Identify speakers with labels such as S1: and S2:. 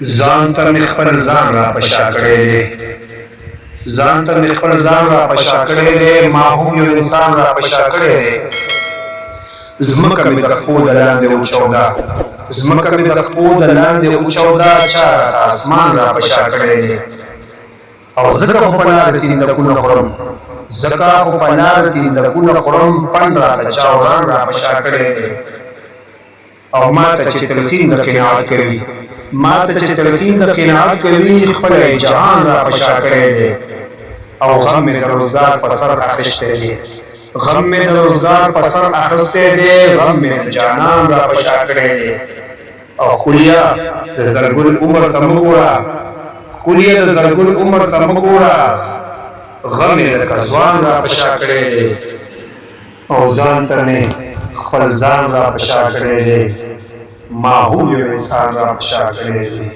S1: ځان ته مې خپل ځان را په شا کړی دی ځان ته مې خپل ځان را په شا کړی دی ما هم یو انسان را په شا کړی دی ځمکه مې د خپو د لاندې وچوده ځمکه مې د خپو د لاندې وچوده چا راته اسمان را په شا کړی دی او ځکه خو په لاره تیندکونه خورم ځکه خو په لاره تیندکونه خورم پنډ راته چا وران را په شا کړی دی او ما ته چې تلقین د قناعت کوي ما ته چې تلقین د قناعت کوي خپل جهان را په شا کړی دی او غم مې د روزګار په سر اخیستی دی غم مې د روزګار په سر اخیستی دی غم مې د جانان را په شا کړی دی او ښکلیا د زرګل عمر ته مه ګوره ښکلیا د زرګل عمر ته مه ګوره غم مې لکه ځوان را په شا کړی دی او ځان ته مې خپل ځان را په شا کړی دی ما هم یو انسان را په شا کړی دی